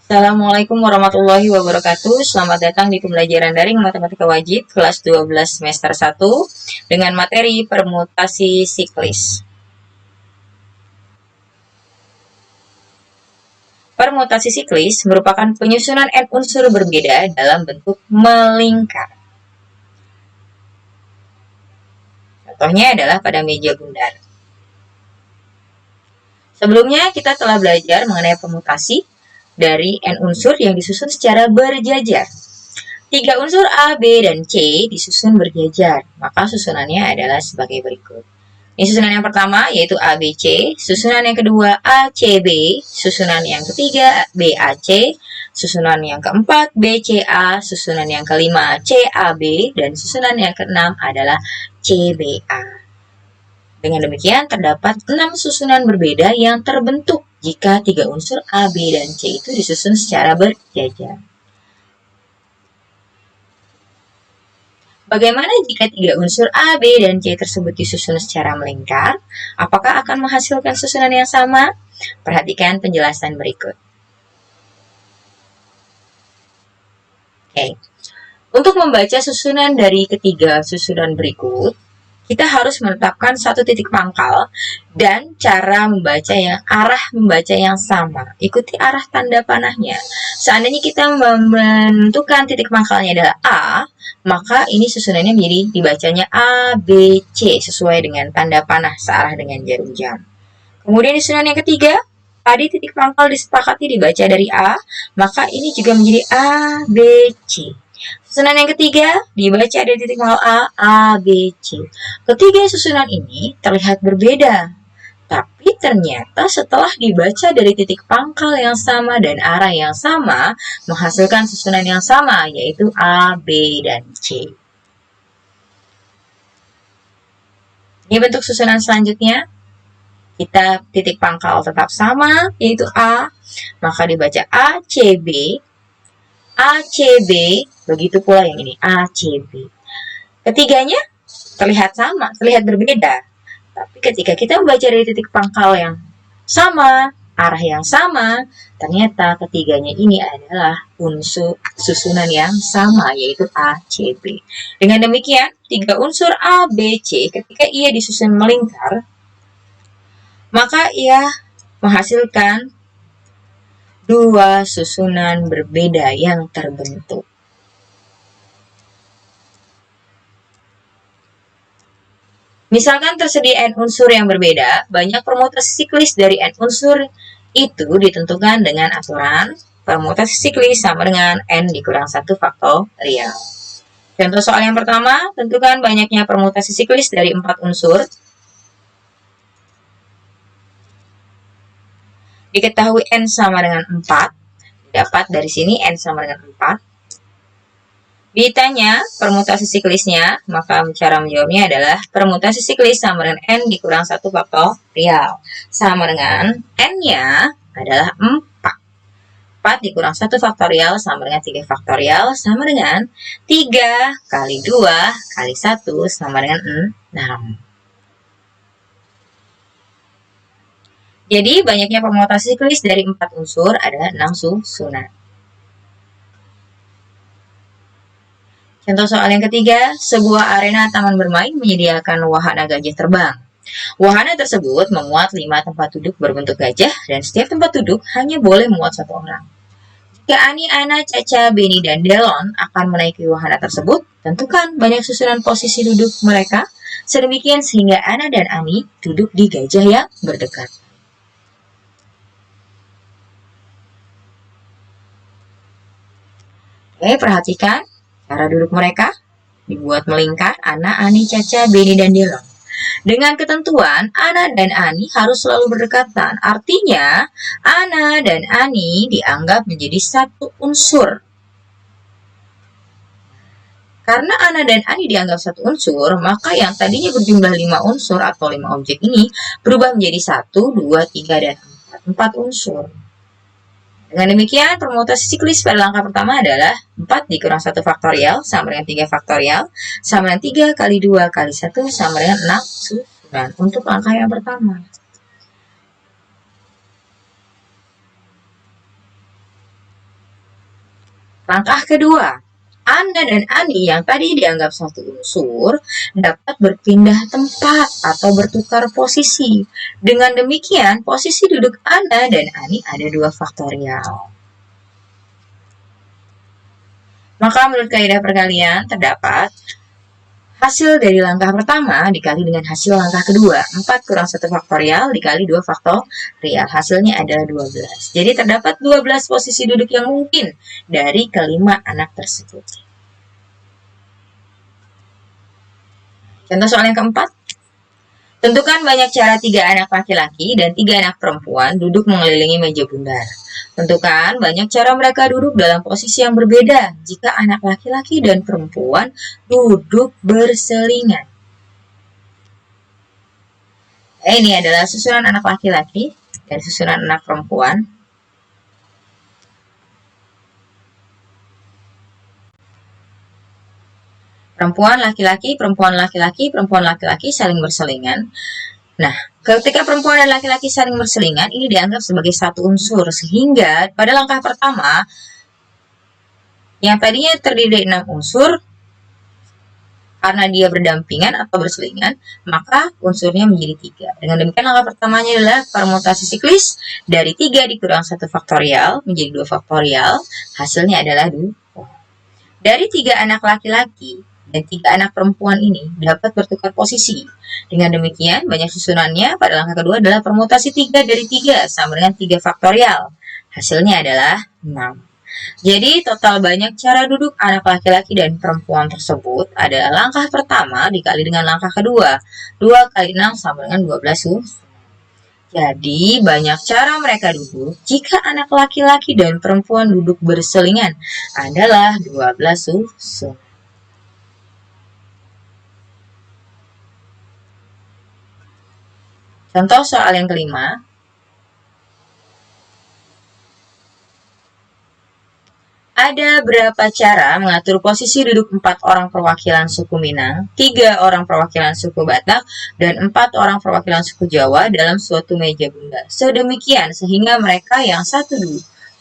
Assalamualaikum warahmatullahi wabarakatuh. Selamat datang di pembelajaran daring matematika wajib kelas 12 semester 1 dengan materi permutasi siklis. Permutasi siklis merupakan penyusunan n unsur berbeda dalam bentuk melingkar. Contohnya adalah pada meja bundar. Sebelumnya kita telah belajar mengenai permutasi dari n unsur yang disusun secara berjajar. 3 unsur A, B, dan C disusun berjajar, maka susunannya adalah sebagai berikut. Ini susunan yang pertama yaitu ABC, susunan yang kedua ACB, susunan yang ketiga BAC, susunan yang keempat BCA, susunan yang kelima CAB, dan susunan yang keenam adalah CBA. Dengan demikian, terdapat 6 susunan berbeda yang terbentuk jika 3 unsur A, B, dan C itu disusun secara berjajar. Bagaimana jika 3 unsur A, B, dan C tersebut disusun secara melingkar? Apakah akan menghasilkan susunan yang sama? Perhatikan penjelasan berikut. Oke. Untuk membaca susunan dari ketiga susunan berikut, kita harus menetapkan satu titik pangkal dan cara membaca arah membaca yang sama. Ikuti arah tanda panahnya. Seandainya kita menentukan titik pangkalnya adalah A, maka ini susunannya menjadi dibacanya A, B, C sesuai dengan tanda panah searah dengan jarum jam. Kemudian di susunan yang ketiga, tadi titik pangkal disepakati dibaca dari A, maka ini juga menjadi A, B, C. Susunan yang ketiga dibaca dari titik pangkal A, B, C. Ketiga susunan ini terlihat berbeda, tapi ternyata setelah dibaca dari titik pangkal yang sama dan arah yang sama, menghasilkan susunan yang sama, yaitu A, B, dan C. Ini bentuk susunan selanjutnya. Kita titik pangkal tetap sama, yaitu A, maka dibaca ACB, ACB, begitu pula yang ini, ACB. Ketiganya terlihat sama, terlihat berbeda. Tapi ketika kita membaca dari titik pangkal yang sama, arah yang sama, ternyata ketiganya ini adalah unsur susunan yang sama, yaitu ACB. Dengan demikian, 3 unsur A, B, C ketika ia disusun melingkar, maka ia menghasilkan 2 susunan berbeda yang terbentuk. Misalkan tersedia n unsur yang berbeda, banyak permutasi siklis dari n unsur itu ditentukan dengan aturan permutasi siklis sama dengan n dikurang 1 faktorial. Contoh soal yang pertama, tentukan banyaknya permutasi siklis dari 4 unsur. Diketahui n sama dengan 4, dapat dari sini n sama dengan 4. Ditanya permutasi siklisnya, maka cara menjawabnya adalah permutasi siklis sama dengan n dikurang 1 faktorial. Sama dengan n-nya adalah 4. 4 dikurang 1 faktorial sama dengan 3 faktorial, sama dengan 3 kali 2 kali 1 sama dengan 6. Jadi, banyaknya permutasi siklis dari 4 unsur adalah 6 susunan. Contoh soal yang ketiga, sebuah arena taman bermain menyediakan wahana gajah terbang. Wahana tersebut memuat 5 tempat duduk berbentuk gajah, dan setiap tempat duduk hanya boleh memuat 1 orang. Jika Ani, Ana, Caca, Beni, dan Delon akan menaiki wahana tersebut, tentukan banyak susunan posisi duduk mereka, sedemikian sehingga Ana dan Ani duduk di gajah yang berdekat. Oke, perhatikan cara duduk mereka. Dibuat melingkar, Ana, Ani, Caca, Beni, dan Delon. Dengan ketentuan, Ana dan Ani harus selalu berdekatan. Artinya, Ana dan Ani dianggap menjadi satu unsur. Karena Ana dan Ani dianggap satu unsur, maka yang tadinya berjumlah 5 unsur atau 5 objek ini berubah menjadi 1, 2, 3, dan 4. 4 unsur. Dengan demikian, permutasi siklis pada langkah pertama adalah 4 dikurang 1 faktorial sama dengan 3 faktorial, sama dengan 3 kali 2 kali 1 sama dengan 6 susunan. Untuk langkah yang pertama. Langkah kedua, Ana dan Ani yang tadi dianggap satu unsur dapat berpindah tempat atau bertukar posisi. Dengan demikian, posisi duduk Ana dan Ani ada 2 faktorial. Maka menurut kaidah perkalian terdapat hasil dari langkah pertama dikali dengan hasil langkah kedua. 4 kurang 1 faktorial dikali 2 faktorial. Hasilnya adalah 12. Jadi terdapat 12 posisi duduk yang mungkin dari kelima anak tersebut. Contoh soal yang keempat. Tentukan banyak cara 3 anak laki-laki dan 3 anak perempuan duduk mengelilingi meja bundar. Tentukan banyak cara mereka duduk dalam posisi yang berbeda jika anak laki-laki dan perempuan duduk berselingan. Ini adalah susunan anak laki-laki dan susunan anak perempuan. Perempuan laki-laki, perempuan laki-laki, perempuan laki-laki saling berselingan. Nah, ketika perempuan dan laki-laki saling berselingan, ini dianggap sebagai satu unsur. Sehingga pada langkah pertama, yang tadinya terdiri dari 6 unsur, karena dia berdampingan atau berselingan, maka unsurnya menjadi 3. Dengan demikian langkah pertamanya adalah permutasi siklis dari 3 dikurang 1 faktorial menjadi 2 faktorial. Hasilnya adalah 2. Dari 3 anak laki-laki dan 3 anak perempuan ini dapat bertukar posisi. Dengan demikian, banyak susunannya pada langkah kedua adalah permutasi 3 dari 3 sama dengan 3 faktorial. Hasilnya adalah 6. Jadi, total banyak cara duduk anak laki-laki dan perempuan tersebut adalah langkah pertama dikali dengan langkah kedua. 2 kali 6 sama dengan 12. Jadi, banyak cara mereka duduk jika anak laki-laki dan perempuan duduk berselingan adalah 12 susun. Contoh soal yang kelima. Ada berapa cara mengatur posisi duduk 4 orang perwakilan suku Minang, 3 orang perwakilan suku Batak, dan 4 orang perwakilan suku Jawa dalam suatu meja bundar. Sedemikian sehingga mereka yang satu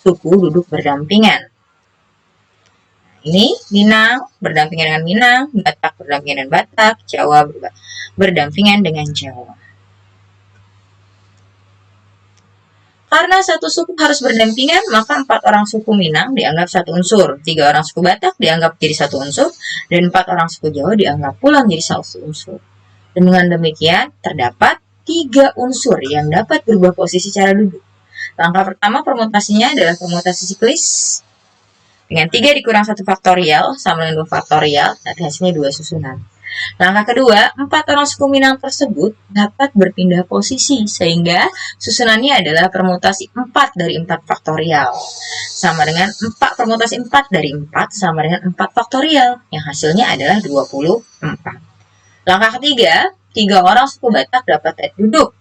suku duduk berdampingan. Ini Minang berdampingan dengan Minang, Batak berdampingan dengan Batak, Jawa berdampingan dengan Jawa. Karena satu suku harus berdampingan, maka 4 orang suku Minang dianggap satu unsur, 3 orang suku Batak dianggap jadi satu unsur, dan 4 orang suku Jawa dianggap pula menjadi satu unsur. Dan dengan demikian, terdapat 3 unsur yang dapat berubah posisi cara duduk. Langkah pertama permutasinya adalah permutasi siklis. Dengan 3 dikurang 1 faktorial sama dengan 2 faktorial, nanti hasilnya 2 susunan. Langkah kedua, 4 orang suku Minang tersebut dapat berpindah posisi sehingga susunannya adalah permutasi 4 dari 4 faktorial sama dengan 4 permutasi 4 dari 4 sama dengan 4 faktorial yang hasilnya adalah 24. Langkah ketiga, 3 orang suku Batak dapat duduk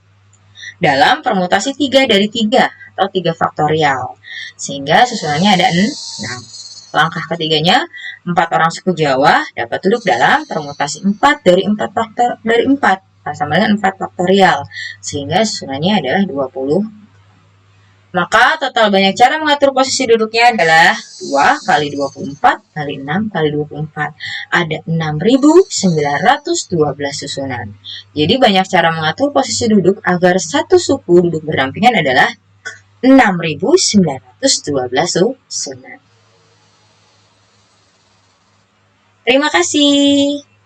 dalam permutasi 3 dari 3 atau 3 faktorial sehingga susunannya ada 6. Langkah ketiganya, 4 orang suku Jawa dapat duduk dalam permutasi 4 dari 4 sama dengan 4 faktorial sehingga susunannya adalah 20. Maka total banyak cara mengatur posisi duduknya adalah 2 kali 24 kali 6 kali 24. Ada 6.912 susunan. Jadi banyak cara mengatur posisi duduk agar satu suku duduk berdampingan adalah 6.912 susunan. Terima kasih.